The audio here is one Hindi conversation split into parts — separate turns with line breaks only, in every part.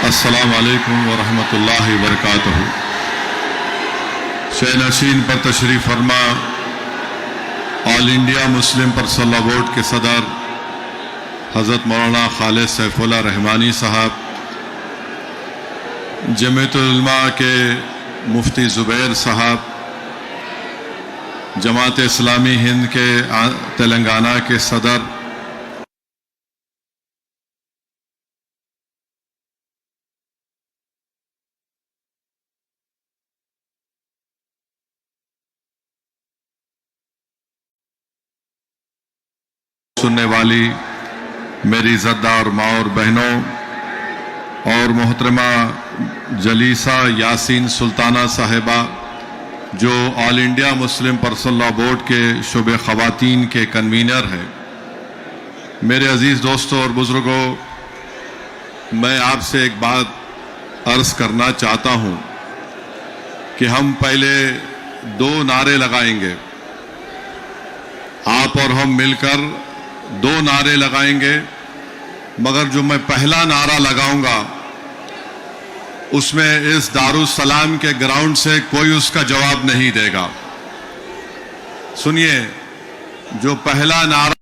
अस्सलामु अलैकुम वरहमतुल्लाहि वबरकातुहू। शे नशीन पर तशरीफ़ फरमा all India Muslim personal law board के सदर हज़रत मौलाना खालिद सैफुल्लाह रहमानी साहब, जमीयतुल उलमा के मुफ्ती ज़ुबैर साहब, जमात इस्लामी हिंद के तेलंगाना के सदर, सुनने वाली मेरी इज़्ज़तदार माँ और बहनों और मोहतरमा जलीसा यासीन सुल्ताना साहिबा, जो all India Muslim personal law board के शुबे ख़वातीन के कन्वीनर हैं, मेरे अज़ीज़ दोस्तों और बुज़ुर्गों, मैं आपसे एक बात अर्ज़ करना चाहता हूँ कि हम पहले दो नारे लगाएंगे, आप और हम मिलकर दो नारे लगाएंगे, मगर जो मैं पहला नारा लगाऊंगा उसमें इस दारुस्सलाम के ग्राउंड से कोई उसका जवाब नहीं देगा। सुनिए, जो पहला नारा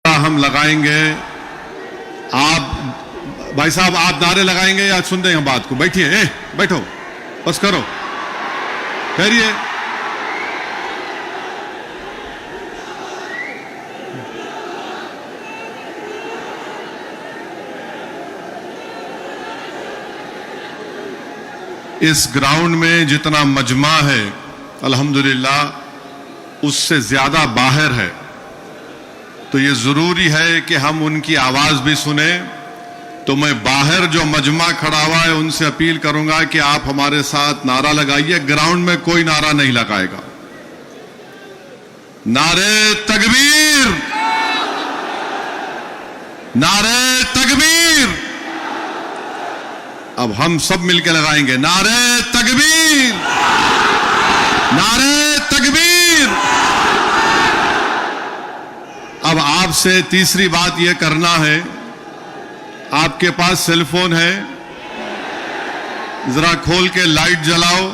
हम लगाएंगे, आप भाई साहब आप नारे लगाएंगे या सुन रहे हैं बात को? बैठिए, बैठो, बस करो, करिए। इस ग्राउंड में जितना मजमा है अल्हम्दुलिल्लाह उससे ज्यादा बाहर है, तो ये जरूरी है कि हम उनकी आवाज भी सुने। तो मैं बाहर जो मजमा खड़ा हुआ है उनसे अपील करूंगा कि आप हमारे साथ नारा लगाइए। ग्राउंड में कोई नारा नहीं लगाएगा। नारे तकबीर, नारे तकबीर। अब हम सब मिलकर लगाएंगे, नारे तकबीर, नारे तकबीर। अब आपसे तीसरी बात यह करना है, आपके पास सेलफोन है, जरा खोल के लाइट जलाओ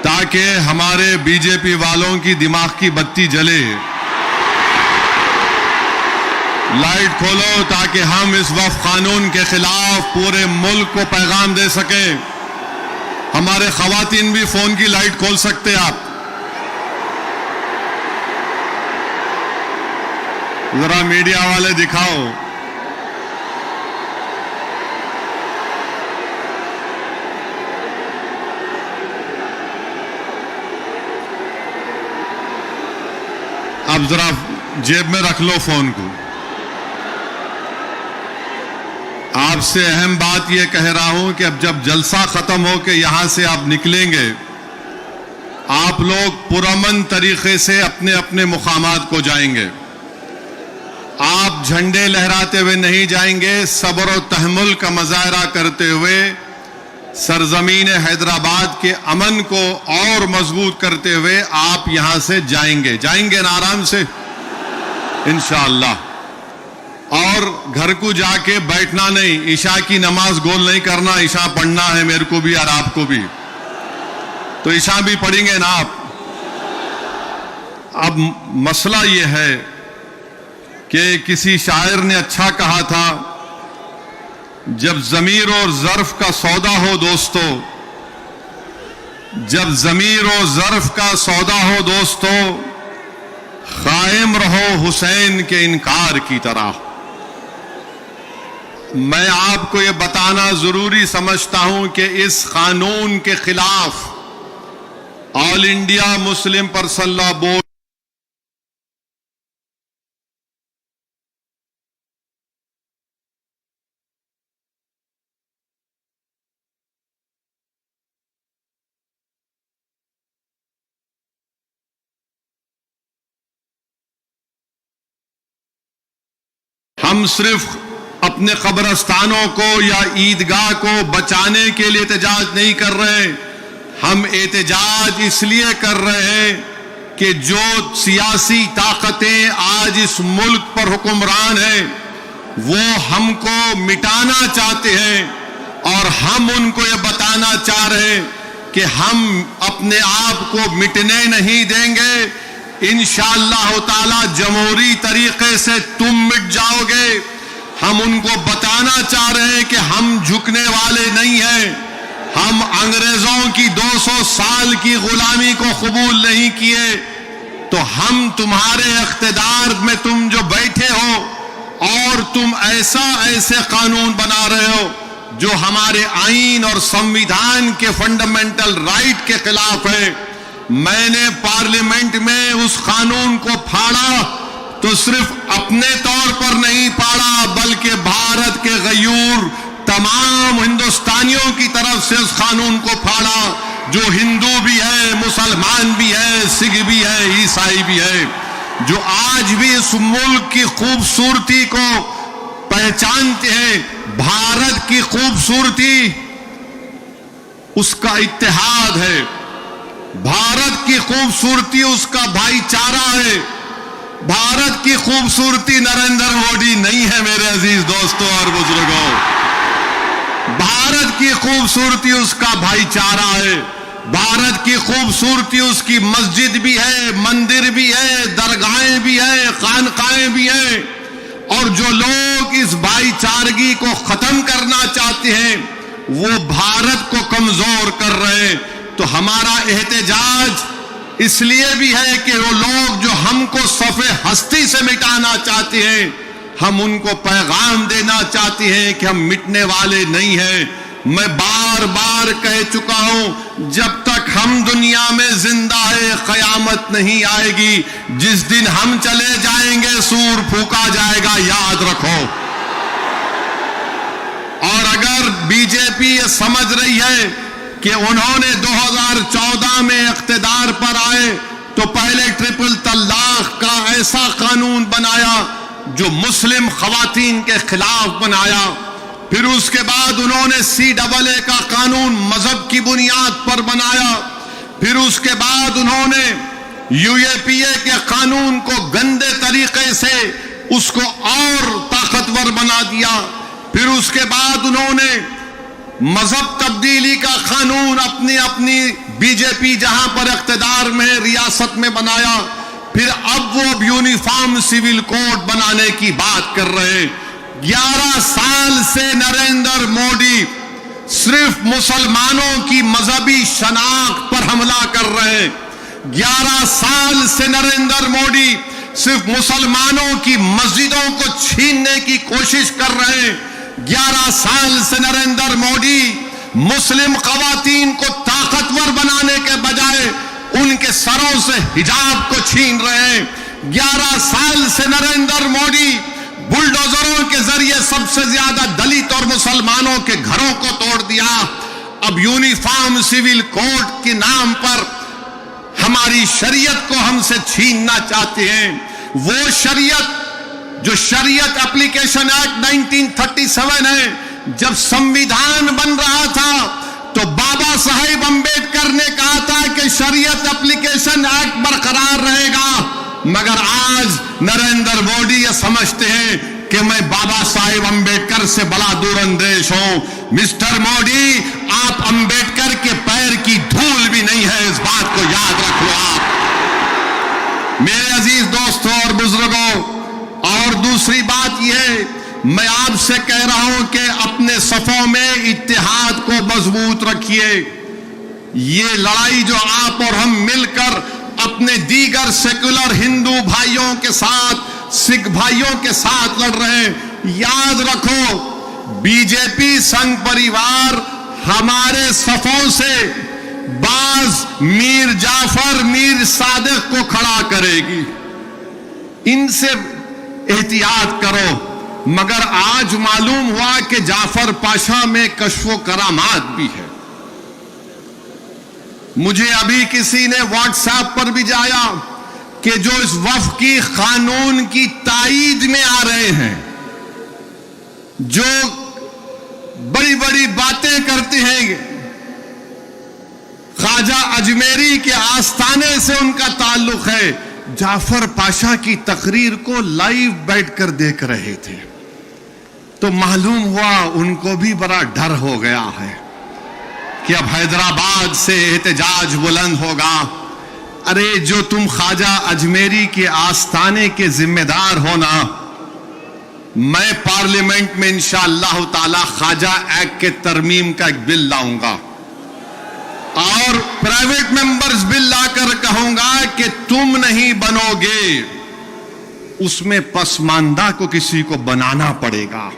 ताकि हमारे बीजेपी वालों की दिमाग की बत्ती जले। लाइट खोलो ताकि हम इस वक्त कानून के खिलाफ पूरे मुल्क को पैगाम दे सकें। हमारे खवातीन भी फोन की लाइट खोल सकते हैं। आप जरा मीडिया वाले दिखाओ। अब जरा जेब में रख लो फोन को। आपसे अहम बात यह कह रहा हूं कि अब जब जलसा खत्म हो के यहां से आप निकलेंगे, आप लोग पुरअमन तरीके से अपने अपने मुकामात को जाएंगे। आप झंडे लहराते हुए नहीं जाएंगे, सब्र और तहम्मुल का मुजाहरा करते हुए सरजमीन हैदराबाद के अमन को और मजबूत करते हुए आप यहां से जाएंगे। जाएंगे ना आराम से इंशाअल्लाह। और घर को जाके बैठना नहीं, ईशा की नमाज गोल नहीं करना। ईशा पढ़ना है मेरे को भी और आपको भी, तो ईशा भी पढ़ेंगे ना आप। अब मसला यह है कि किसी शायर ने अच्छा कहा था, जब ज़मीर और ज़र्फ का सौदा हो दोस्तों, जब ज़मीर और ज़र्फ का सौदा हो दोस्तों, कायम रहो हुसैन के इनकार की तरह। मैं आपको यह बताना जरूरी समझता हूं कि इस कानून के खिलाफ all India Muslim personal law board हम सिर्फ अपने कब्रस्तानों को या ईदगाह को बचाने के लिए एहतजाज नहीं कर रहे। हम एहतजाज इसलिए कर रहे हैं कि जो सियासी ताकतें आज इस मुल्क पर हुक्मरान हैं वो हमको मिटाना चाहते हैं और हम उनको ये बताना चाह रहे हैं कि हम अपने आप को मिटने नहीं देंगे। इंशाअल्लाह ताला जमहूरी तरीके से तुम मिट जाओगे। हम उनको बताना चाह रहे हैं कि हम झुकने वाले नहीं हैं। हम अंग्रेजों की 200 साल की गुलामी को कबूल नहीं किए। तो हम तुम्हारे इख्तिदार में तुम जो बैठे हो और तुम ऐसे कानून बना रहे हो जो हमारे आईन और संविधान के फंडामेंटल राइट के खिलाफ है। मैंने पार्लियामेंट में उस कानून को फाड़ा तो सिर्फ अपने तौर पर नहीं फाड़ा बल्कि भारत के गयूर तमाम हिंदुस्तानियों की तरफ से उस कानून को फाड़ा, जो हिंदू भी है, मुसलमान भी है, सिख भी है, ईसाई भी है, जो आज भी इस मुल्क की खूबसूरती को पहचानते हैं। भारत की खूबसूरती उसका इत्तेहाद है, भारत की खूबसूरती उसका भाईचारा है। भारत की खूबसूरती नरेंद्र मोदी नहीं है मेरे अजीज दोस्तों और बुजुर्गों। भारत की खूबसूरती उसका भाईचारा है। भारत की खूबसूरती उसकी मस्जिद भी है, मंदिर भी है, दरगाहें भी है, खानकाएं भी है। और जो लोग इस भाईचारगी को खत्म करना चाहते हैं वो भारत को कमजोर कर रहे हैं। तो हमारा एहतजाज इसलिए भी है कि वो लोग जो हमको सफ़े हस्ती से मिटाना चाहते हैं, हम उनको पैगाम देना चाहते हैं कि हम मिटने वाले नहीं हैं। मैं बार बार कह चुका हूं, जब तक हम दुनिया में जिंदा है कयामत नहीं आएगी। जिस दिन हम चले जाएंगे सूर फूका जाएगा, याद रखो। और अगर बीजेपी ये समझ रही है कि उन्होंने 2014 में इख्तिदार पर आए तो पहले ट्रिपल तलाक का ऐसा कानून बनाया जो मुस्लिम खवातीन के खिलाफ बनाया, फिर उसके बाद उन्होंने CAA का कानून मजहब की बुनियाद पर बनाया, फिर उसके बाद उन्होंने UAPA के कानून को गंदे तरीके से उसको और ताकतवर बना दिया, फिर उसके बाद उन्होंने मजहब तब्दीली का कानून अपनी बीजेपी जहां पर इख्तिदार में रियासत में बनाया, फिर अब वो यूनिफॉर्म सिविल कोड बनाने की बात कर रहे हैं। 11 साल से नरेंद्र मोदी सिर्फ मुसलमानों की मजहबी शनाख्त पर हमला कर रहे हैं। 11 साल से नरेंद्र मोदी सिर्फ मुसलमानों की मस्जिदों को छीनने की कोशिश कर रहे हैं। 11 साल से नरेंद्र मोदी मुस्लिम खवातीन को ताकतवर बनाने के बजाय उनके सरों से हिजाब को छीन रहे हैं। 11 साल से नरेंद्र मोदी बुलडोजरों के जरिए सबसे ज्यादा दलित और मुसलमानों के घरों को तोड़ दिया। अब यूनिफॉर्म सिविल कोड के नाम पर हमारी शरीयत को हमसे छीनना चाहते हैं। वो शरीयत जो शरीयत एप्लीकेशन एक्ट 1937 है, जब संविधान बन रहा था तो बाबा साहेब अंबेडकर ने कहा था कि शरीयत एप्लीकेशन एक्ट बरकरार रहेगा, मगर आज नरेंद्र मोदी ये समझते हैं कि मैं बाबा साहेब अंबेडकर से बड़ा दूरंदेश हूं। मिस्टर मोदी, आप अंबेडकर के पैर की धूल भी नहीं है, इस बात को याद रख लो आप मेरे अजीज दोस्तों और बुजुर्गों। और दूसरी बात यह, मैं आपसे कह रहा हूं कि अपने सफों में इत्तेहाद को मजबूत रखिए। ये लड़ाई जो आप और हम मिलकर अपने दीगर सेकुलर हिंदू भाइयों के साथ, सिख भाइयों के साथ लड़ रहे हैं, याद रखो बीजेपी संघ परिवार हमारे सफों से बाज मीर जाफर, मीर सादिक को खड़ा करेगी। इनसे एहतियात करो। मगर आज मालूम हुआ कि जाफर पाशा में कश्फो करामात भी है। मुझे अभी किसी ने व्हाट्सएप पर भी जाया कि जो इस वफ की कानून की ताईद में आ रहे हैं, जो बड़ी बड़ी बातें करते हैं, ख्वाजा अजमेरी के आस्थाने से उनका ताल्लुक है, जाफर पाशा की तकरीर को लाइव बैठकर देख रहे थे तो मालूम हुआ उनको भी बड़ा डर हो गया है कि अब हैदराबाद से एहतजाज बुलंद होगा। अरे जो तुम ख्वाजा अजमेरी के आस्थाने के जिम्मेदार हो ना, मैं पार्लियामेंट में इंशाअल्लाह ताला ख्वाजा एक्ट के तरमीम का एक बिल लाऊंगा और प्राइवेट मेंबर्स बिल लाकर कहूंगा कि तुम नहीं बनोगे, उसमें पसमानदा को किसी को बनाना पड़ेगा।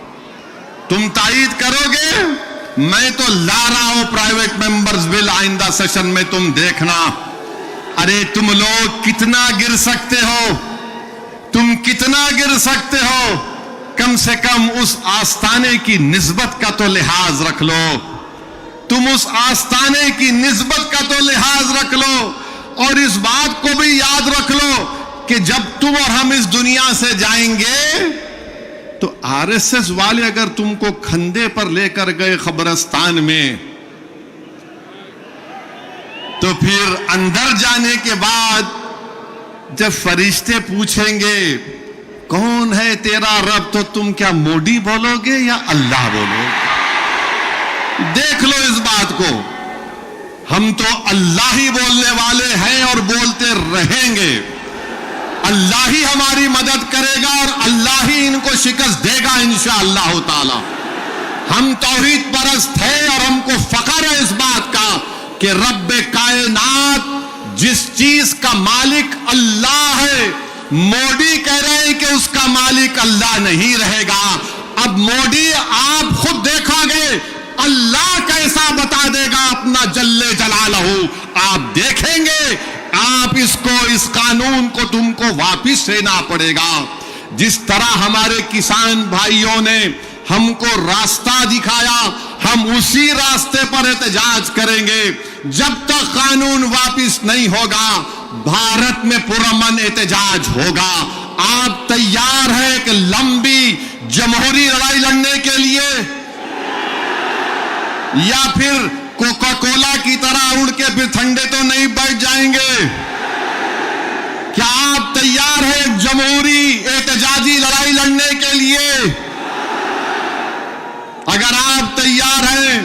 तुम तायीद करोगे, मैं तो ला रहा हूं प्राइवेट मेंबर्स बिल आइंदा सेशन में, तुम देखना। अरे तुम लोग कितना गिर सकते हो, तुम कितना गिर सकते हो, कम से कम उस आस्थाने की निस्बत का तो लिहाज रख लो, तुम उस आस्थाने की निस्बत का तो लिहाज रख लो। और इस बात को भी याद रख लो कि जब तुम और हम इस दुनिया से जाएंगे तो आरएसएस वाले अगर तुमको खंदे पर लेकर गए कब्रिस्तान में, तो फिर अंदर जाने के बाद जब फरिश्ते पूछेंगे कौन है तेरा रब, तो तुम क्या मोदी बोलोगे या अल्लाह बोलोगे? देख लो इस बात को, हम तो अल्लाह ही बोलने वाले हैं और बोलते रहेंगे। अल्लाह ही हमारी मदद करेगा और अल्लाह ही इनको शिकस्त देगा इंशाअल्लाह ताला। हम तौहीद परस्त हैं और हमको फख्र है इस बात का कि रब्बे कायनात जिस चीज का मालिक अल्लाह है, मोदी कह रहे हैं कि उसका मालिक अल्लाह नहीं रहेगा। अब मोदी आप खुद देखोगे अल्लाह कैसा बता देगा अपना जल्ले जलालहू, आप देखेंगे। आप इसको, इस कानून को तुमको वापिस लेना पड़ेगा। जिस तरह हमारे किसान भाइयों ने हमको रास्ता दिखाया, हम उसी रास्ते पर एहतजाज करेंगे। जब तक कानून वापिस नहीं होगा, भारत में पुरअमन एहतजाज होगा। आप तैयार हैं कि लंबी जमहूरी लड़ाई लड़ने के लिए, या फिर कोका कोला की तरह उड़ के फिर ठंडे तो नहीं बैठ जाएंगे? क्या आप तैयार हैं जमहूरी एहतजाजी लड़ाई लड़ने के लिए? अगर आप तैयार हैं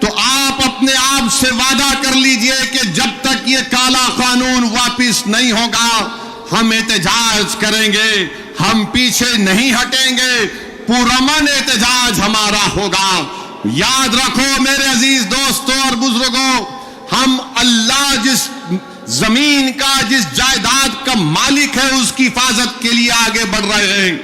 तो आप अपने आप से वादा कर लीजिए कि जब तक ये काला कानून वापिस नहीं होगा, हम एहतजाज करेंगे, हम पीछे नहीं हटेंगे, पुरअमन एहतजाज हमारा होगा। याद रखो मेरे अजीज दोस्तों और बुजुर्गों, हम अल्लाह जिस जमीन का, जिस जायदाद का मालिक है, उसकी हिफाजत के लिए आगे बढ़ रहे हैं।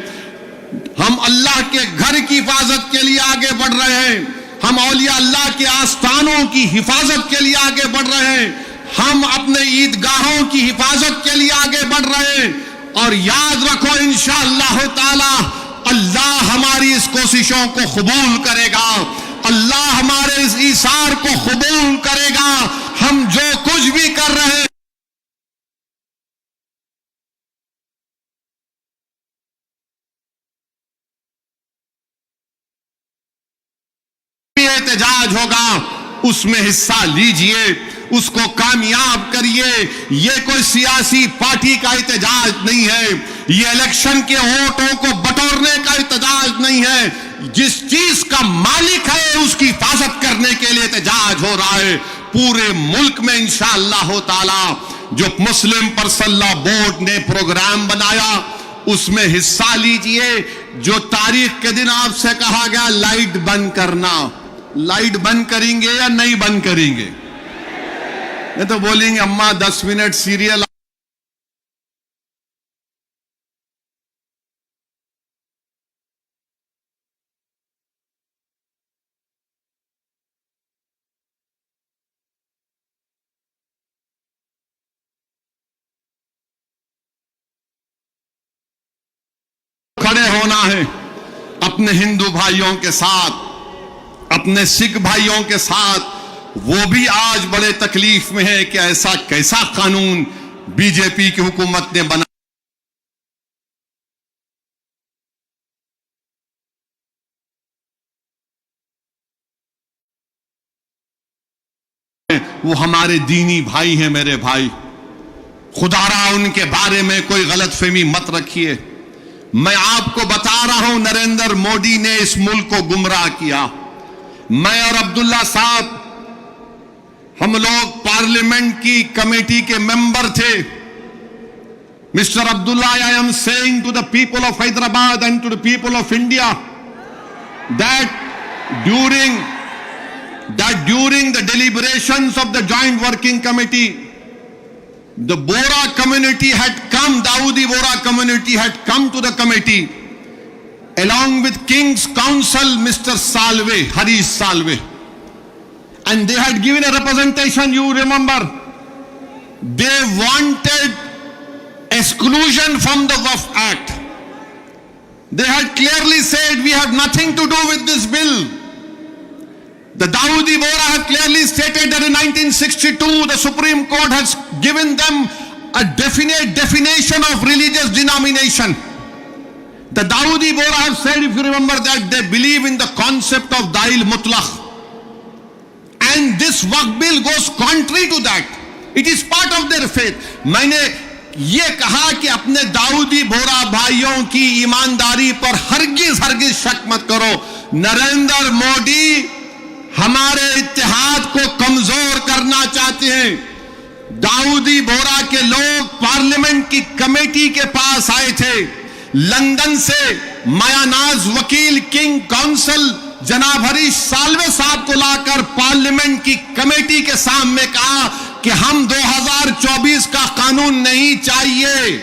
हम अल्लाह के घर की हिफाजत के लिए आगे बढ़ रहे हैं। हम औलिया अल्लाह के आस्थानों की हिफाजत के लिए आगे बढ़ रहे हैं। हम अपने ईदगाहों की हिफाजत के लिए आगे बढ़ रहे हैं। और याद रखो इंशाअल्लाह ताला अल्लाह हमारी इस कोशिशों को कबूल करेगा, अल्लाह हमारे इस ईसार को कबूल करेगा। हम जो कुछ भी कर रहे हैं एहतजाज होगा, उसमें हिस्सा लीजिए, उसको कामयाब करिए। ये कोई सियासी पार्टी का एहतजाज नहीं है, ये इलेक्शन के वोटों को बटोरने का एहतजाज नहीं है। जिस चीज का मालिक है उसकी हिफाजत करने के लिए एहतजाज हो रहा है। पूरे मुल्क में इंशाअल्लाह ताला जो मुस्लिम पर्सनल लॉ बोर्ड ने प्रोग्राम बनाया उसमें हिस्सा लीजिए। जो तारीख के दिन आपसे कहा गया लाइट बंद करना, लाइट बंद करेंगे या नहीं बंद करेंगे? ये तो बोलेंगे अम्मा 10 मिनट सीरियल खड़े होना है अपने हिंदू भाइयों के साथ, अपने सिख भाइयों के साथ। वो भी आज बड़े तकलीफ में है कि ऐसा कैसा कानून बीजेपी की हुकूमत ने बना वो हमारे दीनी भाई हैं मेरे भाई। खुदारा उनके बारे में कोई गलतफहमी मत रखिए। मैं आपको बता रहा हूं, नरेंद्र मोदी ने इस मुल्क को गुमराह किया। मैं और अब्दुल्ला साहब, हम लोग पार्लियामेंट की कमेटी के मेंबर थे। Mister Abdullah, I am saying to the people of Hyderabad and to the people of India that during the deliberations of the joint working committee, the Bora community had come, Dawoodi Bora community had come to the committee along with King's Counsel Mr. Salve, Harish Salve, and they had given a representation. You remember, they wanted exclusion from the Waqf Act. They had clearly said, we have nothing to do with this bill. The Dawoodi Bora have clearly stated that in 1962 the Supreme Court has given them a definite definition of religious denomination. The Dawoodi Bora have said, if you remember, that they believe in the concept of Dail Mutlaq. And this Waqf bill goes contrary to that. It is part of their faith. मैंने ये कहा कि अपने दाऊदी बोरा भाइयों की ईमानदारी पर हरगिज शक मत करो। नरेंद्र मोदी हमारे इत्तेहाद को कमजोर करना चाहते हैं। दाऊदी बोरा के लोग पार्लियामेंट की कमेटी के पास आए थे। लंदन से मायानाज वकील किंग काउंसिल जनाब हरीश साल्वे साहब को लाकर पार्लियामेंट की कमेटी के सामने कहा कि हम 2024 का कानून नहीं चाहिए,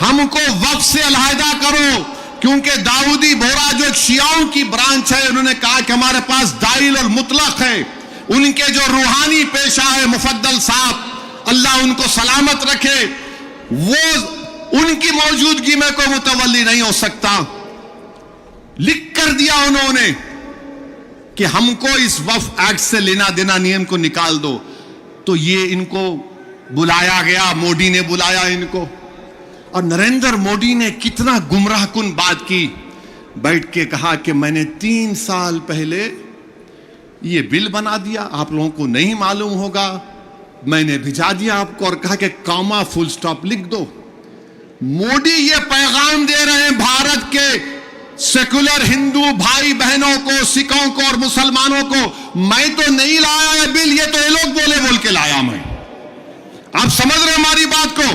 हमको वक्फ से अलहदा करो, क्योंकि दाऊदी बोरा जो एक शियाओं की ब्रांच है, उन्होंने कहा कि हमारे पास दाइल और मुतलक है। उनके जो रूहानी पेशा है मुफद्दल साहब, अल्लाह उनको सलामत रखे, वो उनकी मौजूदगी में कोई मुतवल्ली नहीं हो सकता। लिख कर दिया उन्होंने कि हमको इस वक्फ एक्ट से लेना देना नियम को निकाल दो। तो ये इनको बुलाया गया, मोदी ने बुलाया इनको, और नरेंद्र मोदी ने कितना गुमराहकुन बात की। बैठ के कहा कि मैंने 3 साल पहले ये बिल बना दिया, आप लोगों को नहीं मालूम होगा, मैंने भिजा दिया आपको और कहा कि कॉमा फुल स्टॉप लिख दो। मोदी ये पैगाम दे रहे हैं भारत के सेकुलर हिंदू भाई बहनों को, सिखों को और मुसलमानों को, मैं तो नहीं लाया है बिल, ये तो ये लोग बोल के लाया मैं। आप समझ रहे हमारी बात को?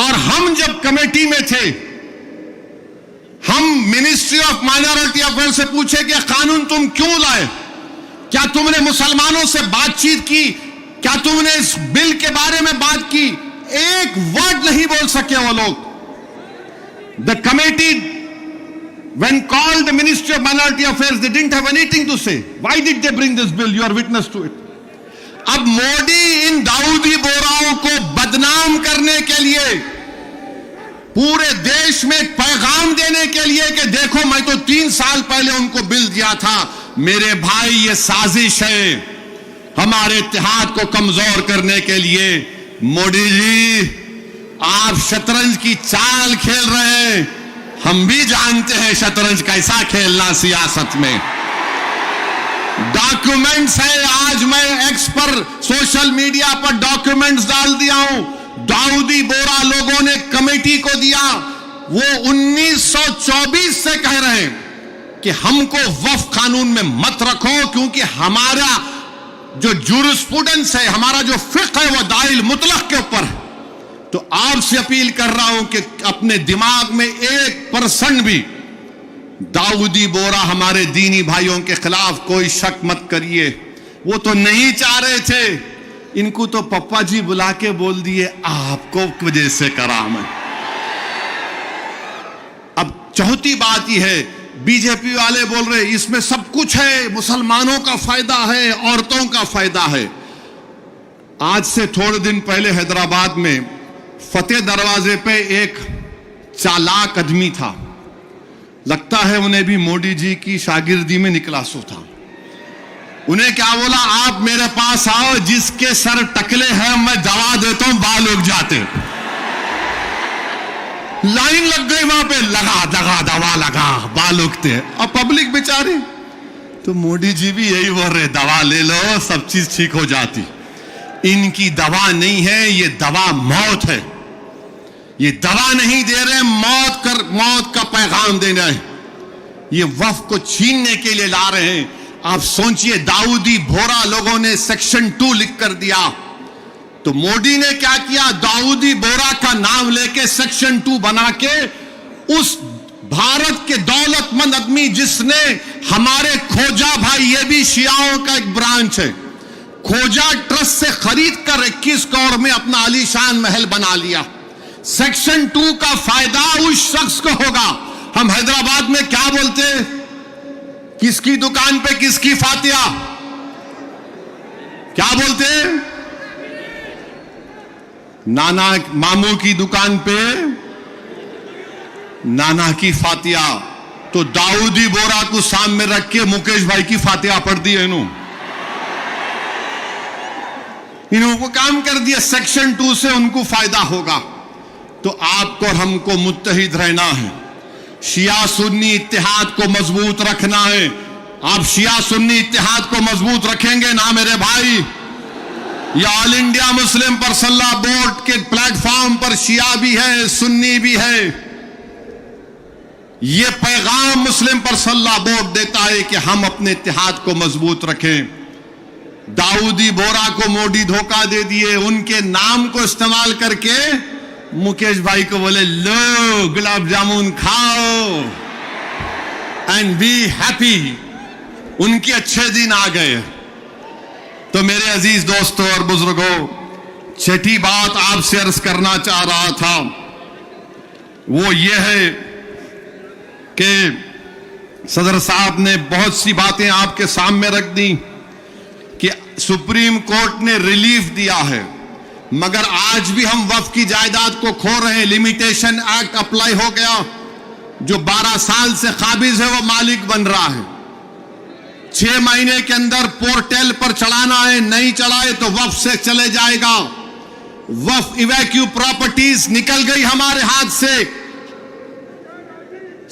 और हम जब कमेटी में थे, हम मिनिस्ट्री ऑफ माइनॉरिटी अफेयर से पूछे कि कानून तुम क्यों लाए, क्या तुमने मुसलमानों से बातचीत की, क्या तुमने इस बिल के बारे में बात की? एक वर्ड नहीं बोल सके वो लोग। The committee when called the Ministry of Minority Affairs, they didn't have anything to say. Why did they bring this bill? You are witness to it. अब मोदी इन दाऊदी बोराओं को बदनाम करने के लिए, पूरे देश में पैगाम देने के लिए कि देखो मैं तो 3 साल पहले उनको बिल दिया था। मेरे भाई, ये साजिश है हमारे इत्तेहाद को कमजोर करने के लिए। मोदी जी, आप शतरंज की चाल खेल रहे हैं, हम भी जानते हैं शतरंज कैसा खेलना सियासत में। डॉक्यूमेंट्स है, आज मैं एक्स पर सोशल मीडिया पर डॉक्यूमेंट्स डाल दिया हूं। दाऊदी बोरा लोगों ने कमेटी को दिया, वो 1924 से कह रहे हैं कि हमको वक्फ कानून में मत रखो, क्योंकि हमारा जो जूरिस्प्रूडेंस है, हमारा जो फिक्र है, वो दाइल मुतलक के ऊपर है। तो आपसे अपील कर रहा हूं कि अपने दिमाग में 1% भी दाऊदी बोरा हमारे दीनी भाइयों के खिलाफ कोई शक मत करिए। वो तो नहीं चाह रहे थे, इनको तो पप्पा जी बुला के बोल दिए आपको वजह से करा मैं। अब चौथी बात यह है, बीजेपी वाले बोल रहे इसमें सब कुछ है, मुसलमानों का फायदा है, औरतों का फायदा है। आज से थोड़े दिन पहले हैदराबाद में फतेह दरवाजे पे एक चालाक आदमी था, लगता है उन्हें भी मोदी जी की शागिर्दी में निकला सो था। उन्हें क्या बोला, आप मेरे पास आओ, जिसके सर टकले हैं मैं दवा देता हूं, बाल उग जाते। लाइन लग गई वहां पे, लगा दगा दवा लगा, बाल उगते। और पब्लिक बेचारी तो मोदी जी भी यही बोल रहे, दवा ले लो सब चीज ठीक हो जाती। इनकी दवा नहीं है, ये दवा मौत है। ये दवा नहीं दे रहे, मौत का पैगाम दे रहे हैं। ये वक्फ को छीनने के लिए ला रहे हैं। आप सोचिए, दाऊदी बोहरा लोगों ने सेक्शन 2 लिख कर दिया, तो मोदी ने क्या किया, दाऊदी बोहरा का नाम लेके सेक्शन 2 बना के उस भारत के दौलतमंद आदमी जिसने हमारे खोजा भाई, ये भी शियाओं का एक ब्रांच है, खोजा ट्रस्ट से खरीद कर 21 करोड़ में अपना आलीशान महल बना लिया। सेक्शन 2 का फायदा उस शख्स को होगा। हम हैदराबाद में क्या बोलते, किसकी दुकान पे किसकी फातिया, क्या बोलते, नाना मामू की दुकान पे नाना की फातिया। तो दाऊदी बोहरा को सामने रख के मुकेश भाई की फातिया पढ़ दी है इन्होंने काम कर दिया। सेक्शन 2 से उनको फायदा होगा। तो आपको और हमको मुत्तहिद रहना है, शिया सुन्नी इत्तेहाद को मजबूत रखना है। आप शिया सुन्नी इत्तेहाद को मजबूत रखेंगे ना मेरे भाई, ये all India Muslim personal board के प्लेटफॉर्म पर शिया भी है, सुन्नी भी है। ये पैगाम मुस्लिम पर्सनल बोर्ड देता है कि हम अपने इत्तेहाद को मजबूत रखें। दाऊदी बोहरा को मोदी धोखा दे दिए, उनके नाम को इस्तेमाल करके मुकेश भाई को बोले लो गुलाब जामुन खाओ एंड बी हैप्पी। उनके अच्छे दिन आ गए। तो मेरे अजीज दोस्तों और बुजुर्गों, छठी बात आपसे अर्ज करना चाह रहा था वो ये है कि सदर साहब ने बहुत सी बातें आपके सामने रख दी कि सुप्रीम कोर्ट ने रिलीफ दिया है, मगर आज भी हम वक्फ की जायदाद को खो रहे हैं। लिमिटेशन एक्ट अप्लाई हो गया, जो 12 साल से काबिज है वो मालिक बन रहा है। 6 महीने के अंदर पोर्टल पर चढ़ाना है, नहीं चढ़ाए तो वक्फ से चले जाएगा। वक्फ इवैक्यू प्रॉपर्टीज निकल गई हमारे हाथ से।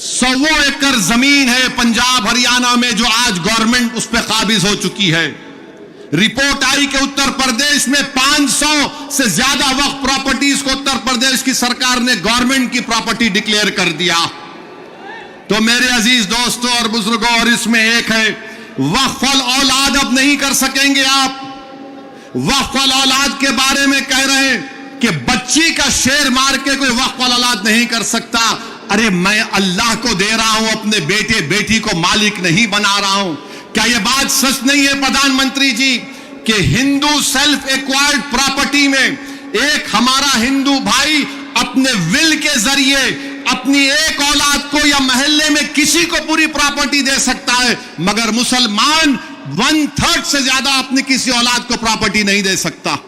100 एकड़ जमीन है पंजाब हरियाणा में जो आज गवर्नमेंट उस पर काबिज हो चुकी है। रिपोर्ट आई कि उत्तर प्रदेश में 500 से ज्यादा वक्फ प्रॉपर्टीज को उत्तर प्रदेश की सरकार ने गवर्नमेंट की प्रॉपर्टी डिक्लेयर कर दिया। तो मेरे अजीज दोस्तों और बुजुर्गों, और इसमें एक है वक्फ अल औलाद अब नहीं कर सकेंगे आप। वक्फ अल औलाद के बारे में कह रहे हैं कि बच्ची का शेर मार के कोई वक्फ अल औलाद नहीं कर सकता। अरे मैं अल्लाह को दे रहा हूं, अपने बेटे बेटी को मालिक नहीं बना रहा हूं। क्या यह बात सच नहीं है प्रधानमंत्री जी कि हिंदू सेल्फ एक्वायर्ड प्रॉपर्टी में एक हमारा हिंदू भाई अपने विल के जरिए अपनी एक औलाद को या मोहल्ले में किसी को पूरी प्रॉपर्टी दे सकता है, मगर मुसलमान 1/3 से ज्यादा अपनी किसी औलाद को प्रॉपर्टी नहीं दे सकता।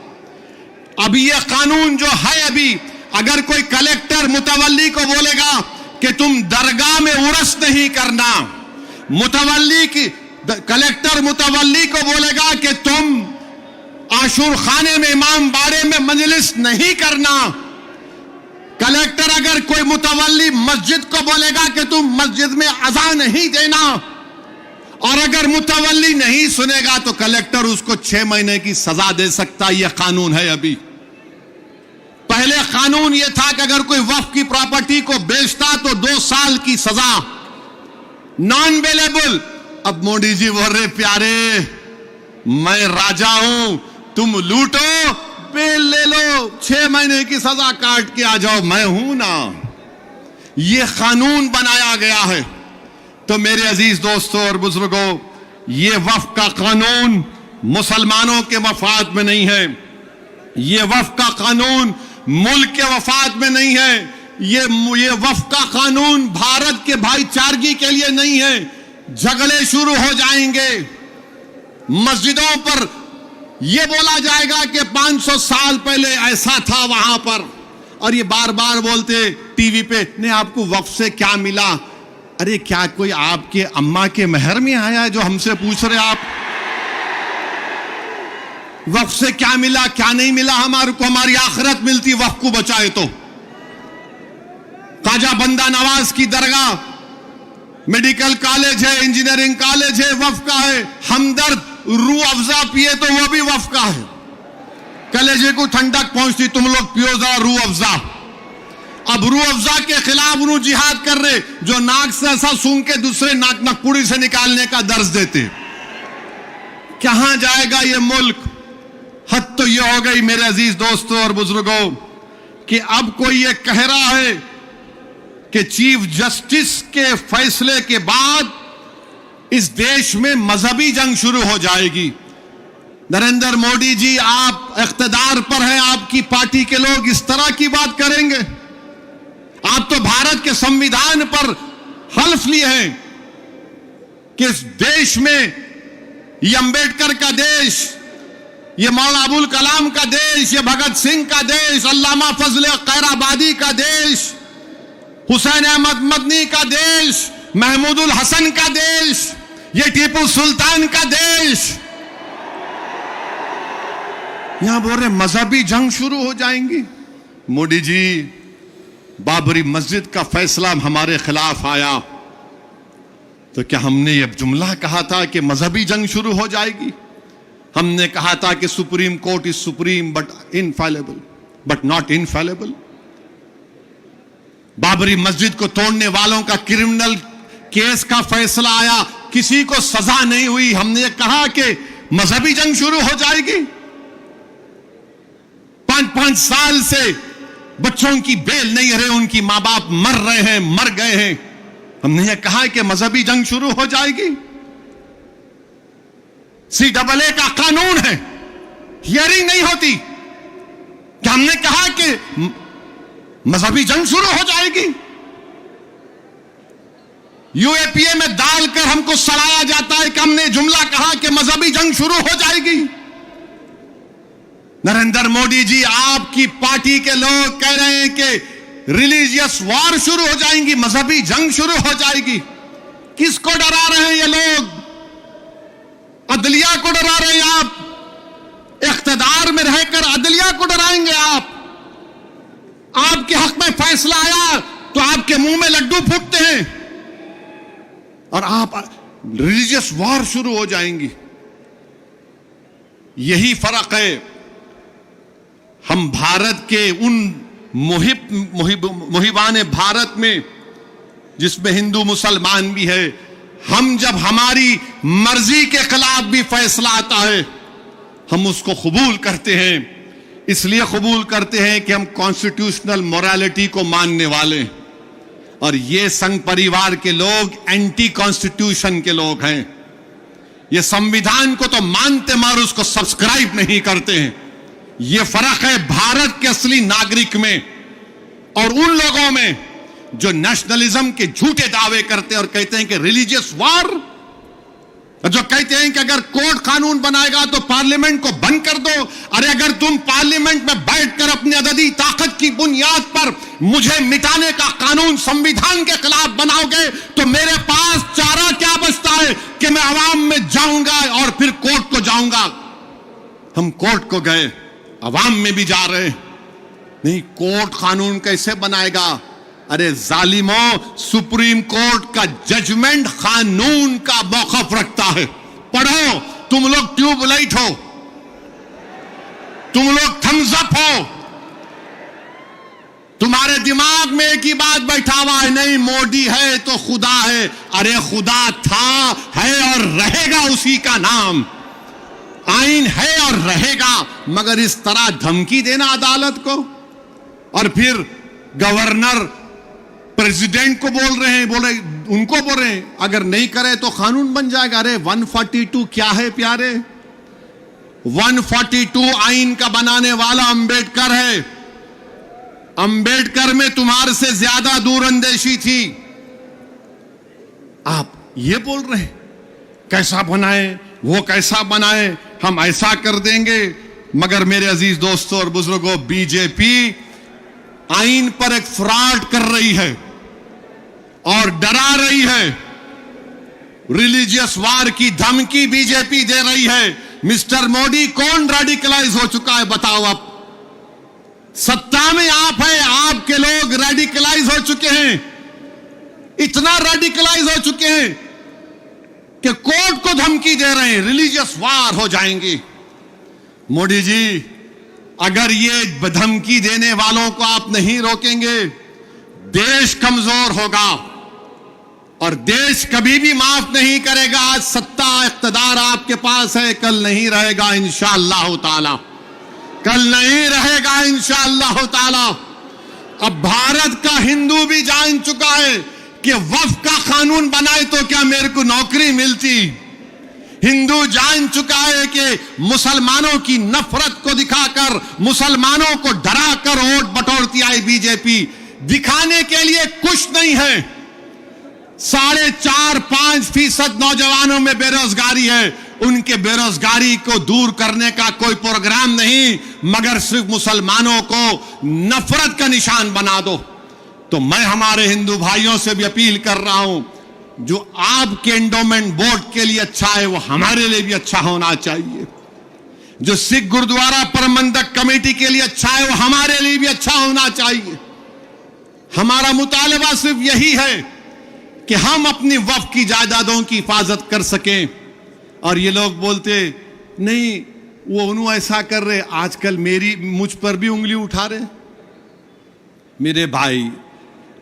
अब यह कानून जो है, अभी अगर कोई कलेक्टर मुतवल्ली को बोलेगा कि तुम दरगाह में उर्स नहीं करना, कलेक्टर मुतवल्ली को बोलेगा कि तुम आशूर खाने में इमाम बाड़े में मजलिस नहीं करना, कलेक्टर अगर कोई मुतवल्ली मस्जिद को बोलेगा कि तुम मस्जिद में अज़ान नहीं देना, और अगर मुतवल्ली नहीं सुनेगा तो कलेक्टर उसको 6 महीने की सजा दे सकता। यह कानून है। अभी पहले कानून यह था कि अगर कोई वक्फ की प्रॉपर्टी को बेचता तो 2 साल की सजा, नॉन बेलेबल। अब मोदी जी बोल रहे प्यारे मैं राजा हूं, तुम लूटो बेल ले लो, 6 महीने की सजा काट के आ जाओ, मैं हूं ना। यह कानून बनाया गया है। तो मेरे अजीज दोस्तों और बुजुर्गों, यह वक्फ का कानून मुसलमानों के मफाद में नहीं है। यह वक्फ का कानून मुल्क के मफाद में नहीं है। यह वक्फ का कानून भारत के भाईचारगी के लिए नहीं है। झगड़े शुरू हो जाएंगे, मस्जिदों पर यह बोला जाएगा कि 500 साल पहले ऐसा था वहां पर, और ये बार बार बोलते टीवी पे, ने आपको वक्फ से क्या मिला? अरे क्या कोई आपके अम्मा के महर में आया है जो हमसे पूछ रहे आप वक्फ से क्या मिला क्या नहीं मिला? हमारे को हमारी आखिरत मिलती वक्फ को बचाए तो। ख्वाजा बंदा नवाज की दरगाह मेडिकल कॉलेज है, इंजीनियरिंग कॉलेज है, वफ का है। हमदर्द रूह अफ़ज़ा पिए तो वो भी वफ का है। कलेजे को ठंडक पहुंचती, तुम लोग पियो जरा रूह अफ़ज़ा। अब रूह अफ़ज़ा के खिलाफ उन्होंने जिहाद कर रहे, जो नाक से ऐसा सूंघ के दूसरे नाक नकुड़ी से निकालने का दर्ज देते। कहां जाएगा ये मुल्क? हद तो ये हो गई मेरे अजीज दोस्तों और बुजुर्गों कि अब कोई ये कह रहा है कि चीफ जस्टिस के फैसले के बाद इस देश में मजहबी जंग शुरू हो जाएगी। नरेंद्र मोदी जी, आप इख्तिदार पर हैं, आपकी पार्टी के लोग इस तरह की बात करेंगे? आप तो भारत के संविधान पर हल्फ लिए हैं कि इस देश में ये अंबेडकर का देश, ये मौलाना अबुल कलाम का देश, ये भगत सिंह का देश, अल्लामा फजल खैराबादी का देश, हुसैन अहमद मदनी का देश, महमूदुल हसन का देश, ये टीपू सुल्तान का देश। यहां बोल रहे मजहबी जंग शुरू हो जाएंगी। मोदी जी, बाबरी मस्जिद का फैसला हमारे खिलाफ आया तो क्या हमने ये जुमला कहा था कि मजहबी जंग शुरू हो जाएगी? हमने कहा था कि supreme court is supreme but infallible, but not infallible. Babri मस्जिद को तोड़ने वालों का क्रिमिनल केस का फैसला आया, किसी को सजा नहीं हुई। हमने कहा कि मजहबी जंग शुरू हो जाएगी। 5-5 साल से बच्चों की बेल नहीं रहे, उनकी मां बाप मर रहे हैं, मर गए हैं। हमने यह कहा कि मजहबी जंग शुरू हो जाएगी। CAA का कानून है, हियरिंग नहीं होती। क्या हमने कहा कि मजहबी जंग शुरू हो जाएगी? UAPA में डालकर हमको सड़ाया जाता है कि हमने जुमला कहा कि मजहबी जंग शुरू हो जाएगी। नरेंद्र मोदी जी, आपकी पार्टी के लोग कह रहे हैं कि रिलीजियस वॉर शुरू हो जाएंगी, मजहबी जंग शुरू हो जाएगी। किसको डरा रहे हैं ये लोग? अदलिया को डरा रहे हैं आप। इख्तिदार में रहकर अदलिया को डराएंगे आप। आपके हक में फैसला आया तो आपके मुंह में लड्डू फूटते हैं और आप रिलीजियस वॉर शुरू हो जाएंगी। यही फर्क है हम भारत के उन मुहिबान भारत में जिसमें हिंदू मुसलमान भी है। हम जब हमारी मर्जी के खिलाफ भी फैसला आता है हम उसको कबूल करते हैं। इसलिए कबूल करते हैं कि हम कॉन्स्टिट्यूशनल मोरालिटी को मानने वाले हैं। और ये संघ परिवार के लोग एंटी कॉन्स्टिट्यूशन के लोग हैं। ये संविधान को तो मानते मगर उसको सब्सक्राइब नहीं करते हैं। ये फर्क है भारत के असली नागरिक में और उन लोगों में जो नेशनलिज्म के झूठे दावे करते हैं और कहते हैं कि रिलीजियस वॉर, जो कहते हैं कि अगर कोर्ट कानून बनाएगा तो पार्लियामेंट को बंद कर दो। अरे अगर तुम पार्लियामेंट में बैठकर अपनी अददी ताकत की बुनियाद पर मुझे मिटाने का कानून संविधान के खिलाफ बनाओगे तो मेरे पास चारा क्या बचता है कि मैं अवाम में जाऊंगा और फिर कोर्ट को जाऊंगा। हम कोर्ट को गए, अवाम में भी जा रहे नहीं। कोर्ट कानून कैसे बनाएगा? अरे जालिमों, सुप्रीम कोर्ट का जजमेंट कानून का मौकफ रखता है। पढ़ो, तुम लोग ट्यूबलाइट हो, तुम लोग थम्स अप हो। तुम्हारे दिमाग में एक ही बात बैठा हुआ है, नहीं मोदी है तो खुदा है। अरे खुदा था, है और रहेगा उसी का नाम। आइन है और रहेगा, मगर इस तरह धमकी देना अदालत को। और फिर गवर्नर प्रेसिडेंट को बोल रहे हैं, उनको बोल रहे हैं अगर नहीं करे तो कानून बन जाएगा। अरे 142 क्या है प्यारे? 142 आइन का बनाने वाला अंबेडकर है। अंबेडकर में तुम्हारे से ज्यादा दूरअंदेशी थी। आप ये बोल रहे हैं कैसा बनाए, वो कैसा बनाए, हम ऐसा कर देंगे। मगर मेरे अजीज दोस्तों और बुजुर्गों, बीजेपी आइन पर एक फ्रॉड कर रही है और डरा रही है। रिलीजियस वार की धमकी बीजेपी दे रही है। मिस्टर मोदी, कौन रेडिकलाइज हो चुका है बताओ? आप सत्ता में आप हैं, आपके लोग रेडिकलाइज हो चुके हैं। इतना रेडिकलाइज हो चुके हैं कि कोर्ट को धमकी दे रहे हैं, रिलीजियस वार हो जाएंगी। मोदी जी, अगर ये धमकी देने वालों को आप नहीं रोकेंगे, देश कमजोर होगा और देश कभी भी माफ नहीं करेगा। आज सत्ता इख्तिदार आपके पास है, कल नहीं रहेगा इंशाअल्लाह ताला, कल नहीं रहेगा इंशाअल्लाह ताला। अब भारत का हिंदू भी जान चुका है कि वक्फ का कानून बनाए तो क्या मेरे को नौकरी मिलती। हिंदू जान चुका है कि मुसलमानों की नफरत को दिखाकर, मुसलमानों को डराकर वोट बटोरती आई बीजेपी। दिखाने के लिए कुछ नहीं है। 4.5-5% नौजवानों में बेरोजगारी है। उनके बेरोजगारी को दूर करने का कोई प्रोग्राम नहीं, मगर सिर्फ मुसलमानों को नफरत का निशान बना दो। तो मैं हमारे हिंदू भाइयों से भी अपील कर रहा हूं, जो आपके एंडोमेंट बोर्ड के लिए अच्छा है वो हमारे लिए भी अच्छा होना चाहिए। जो सिख गुरुद्वारा प्रबंधक कमेटी के लिए अच्छा है वो हमारे लिए भी अच्छा होना चाहिए। हमारा मुतालबा सिर्फ यही है कि हम अपनी वक्फ की जायदादों की हिफाजत कर सकें। और ये लोग बोलते नहीं, वो उन्होंने ऐसा कर रहे, आजकल मुझ पर भी उंगली उठा रहे। मेरे भाई,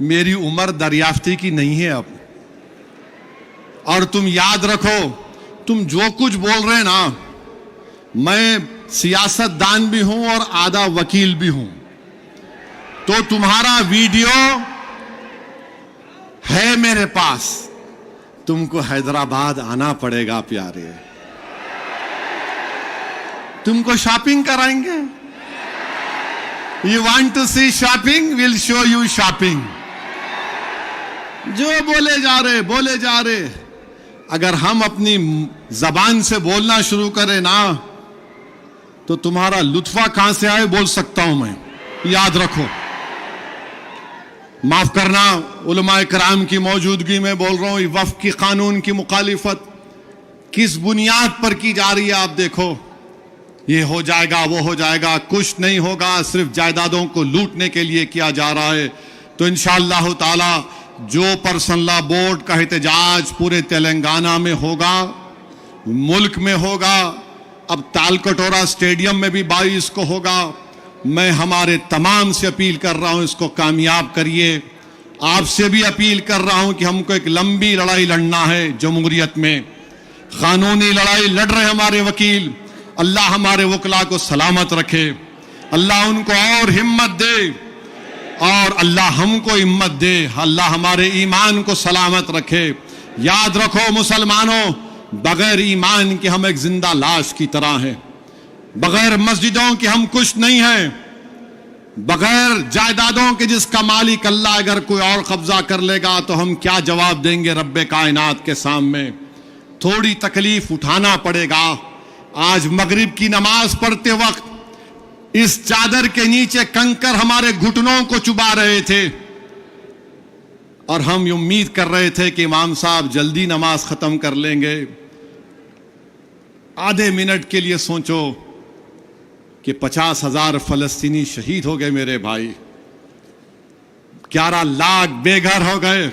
मेरी उम्र दरियाफ्ती की नहीं है अब। और तुम याद रखो, तुम जो कुछ बोल रहे हैं ना, मैं सियासतदान भी हूं और आधा वकील भी हूं। तो तुम्हारा वीडियो है मेरे पास, तुमको हैदराबाद आना पड़ेगा प्यारे। तुमको शॉपिंग कराएंगे। You want to see shopping, will show you shopping. जो बोले जा रहे। अगर हम अपनी जबान से बोलना शुरू करें ना, तो तुम्हारा लुत्फा कहां से आए बोल सकता हूं मैं। याद रखो, माफ करना, उलमाए कराम की मौजूदगी में बोल रहा हूं। वक्फ की कानून की मुखालिफत किस बुनियाद पर की जा रही है आप देखो। ये हो जाएगा, वो हो जाएगा, कुछ नहीं होगा, सिर्फ जायदादों को लूटने के लिए किया जा रहा है। तो इंशाअल्लाह ताला जो पर्सनल लॉ बोर्ड का एहतजाज पूरे तेलंगाना में होगा, मुल्क में होगा, अब तालकटोरा स्टेडियम में भी 22 को होगा। मैं हमारे तमाम से अपील कर रहा हूं, इसको कामयाब करिए। आपसे भी अपील कर रहा हूं कि हमको एक लंबी लड़ाई लड़ना है जमहूरियत में। कानूनी लड़ाई लड़ रहे हमारे वकील, अल्लाह हमारे वकला को सलामत रखे, अल्लाह उनको और हिम्मत दे, और अल्लाह हमको हिम्मत दे, अल्लाह हमारे ईमान को सलामत रखे। याद रखो मुसलमानों, बगैर ईमान के हम एक जिंदा लाश की तरह हैं। बगैर मस्जिदों के हम कुछ नहीं हैं। बगैर जायदादों के जिसका मालिक अल्लाह, अगर कोई और कब्जा कर लेगा तो हम क्या जवाब देंगे रब्बे कायनात के सामने। थोड़ी तकलीफ उठाना पड़ेगा। आज मगरिब की नमाज पढ़ते वक्त इस चादर के नीचे कंकर हमारे घुटनों को चुबा रहे थे, और हम उम्मीद कर रहे थे कि इमाम साहब जल्दी नमाज खत्म कर लेंगे। आधे मिनट के लिए सोचो कि 50,000 फलस्तीनी शहीद हो गए मेरे भाई, 11 लाख बेघर हो गए,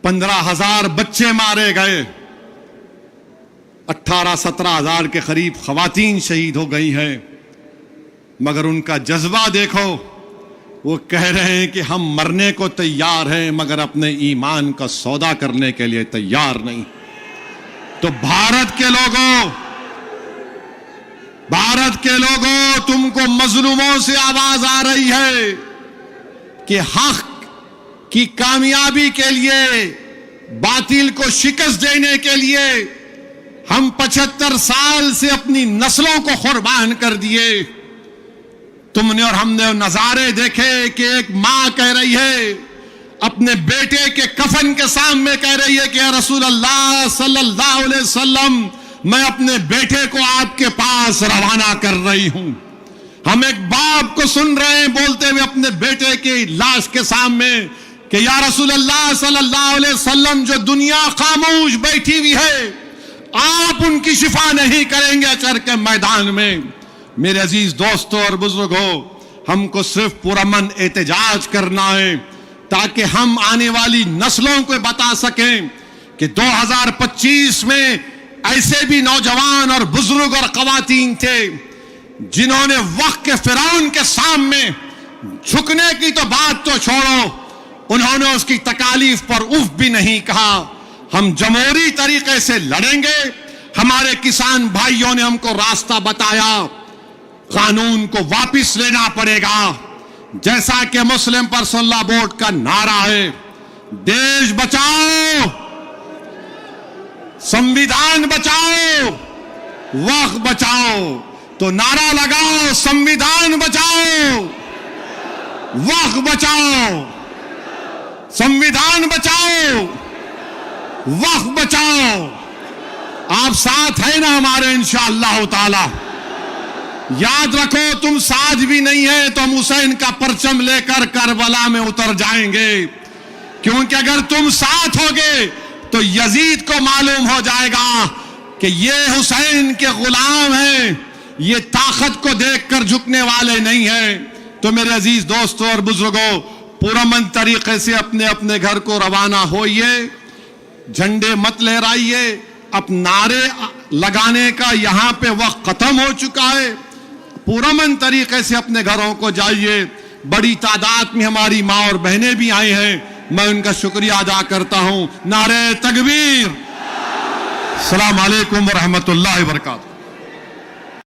15,000 बच्चे मारे गए, 18-17 हजार के करीब खवातीन शहीद हो गई हैं। मगर उनका जज्बा देखो, वो कह रहे हैं कि हम मरने को तैयार हैं मगर अपने ईमान का सौदा करने के लिए तैयार नहीं। तो भारत के लोगों, तुमको मजलूमों से आवाज आ रही है कि हक की कामयाबी के लिए, बातिल को शिकस्त देने के लिए हम 75 साल से अपनी नस्लों को कुर्बान कर दिए। तुमने और हमने नजारे देखे कि एक मां कह रही है अपने बेटे के कफन के सामने, कह रही है कि या रसूल अल्लाह सल्लल्लाहु अलैहि वसल्लम, मैं अपने बेटे को आपके पास रवाना कर रही हूं। हम एक बाप को सुन रहे हैं बोलते हुए अपने बेटे की लाश के सामने कि या रसूल अल्लाह सल्लल्लाहु अलैहि वसल्लम, जो दुनिया खामोश बैठी हुई है, आप उनकी शिफा नहीं करेंगे अचर के मैदान में। मेरे अजीज दोस्तों और बुजुर्गों, हमको सिर्फ पुरअमन एहतजाज करना है, ताकि हम आने वाली नस्लों को बता सकें कि 2025 में ऐसे भी नौजवान और बुजुर्ग और खवातीन थे जिन्होंने वक्त के फिरौन के सामने झुकने की तो बात तो छोड़ो, उन्होंने उसकी तकालीफ पर उफ भी नहीं कहा। हम जमहूरी तरीके से लड़ेंगे। हमारे किसान भाइयों ने हमको रास्ता बताया, कानून को वापस लेना पड़ेगा। जैसा कि मुस्लिम पर्सनल लॉ बोर्ड का नारा है, देश बचाओ, संविधान बचाओ, वक्त बचाओ। तो नारा लगाओ, संविधान बचाओ, वक्त बचाओ, संविधान बचाओ, वक्त बचाओ। आप साथ है ना हमारे इंशाअल्लाह ताला। याद रखो, तुम साथ भी नहीं है तो हम हुसैन का परचम लेकर करबला में उतर जाएंगे, क्योंकि अगर तुम साथ होगे तो यजीद को मालूम हो जाएगा कि ये हुसैन के गुलाम हैं, ये ताकत को देखकर झुकने वाले नहीं हैं। तो मेरे अजीज दोस्तों और बुजुर्गों, पुरअमन तरीके से अपने अपने घर को रवाना होइए, झंडे मत लहराइए। अब नारे लगाने का यहां पे वक्त खत्म हो चुका है। पुरअमन तरीके से अपने घरों को जाइए। बड़ी तादाद में हमारी माँ और बहनें भी आई हैं, मैं उनका शुक्रिया अदा करता हूं। नारे तकबीर। अस्सलाम वालेकुम व रहमतुल्लाहि व बरकातहू।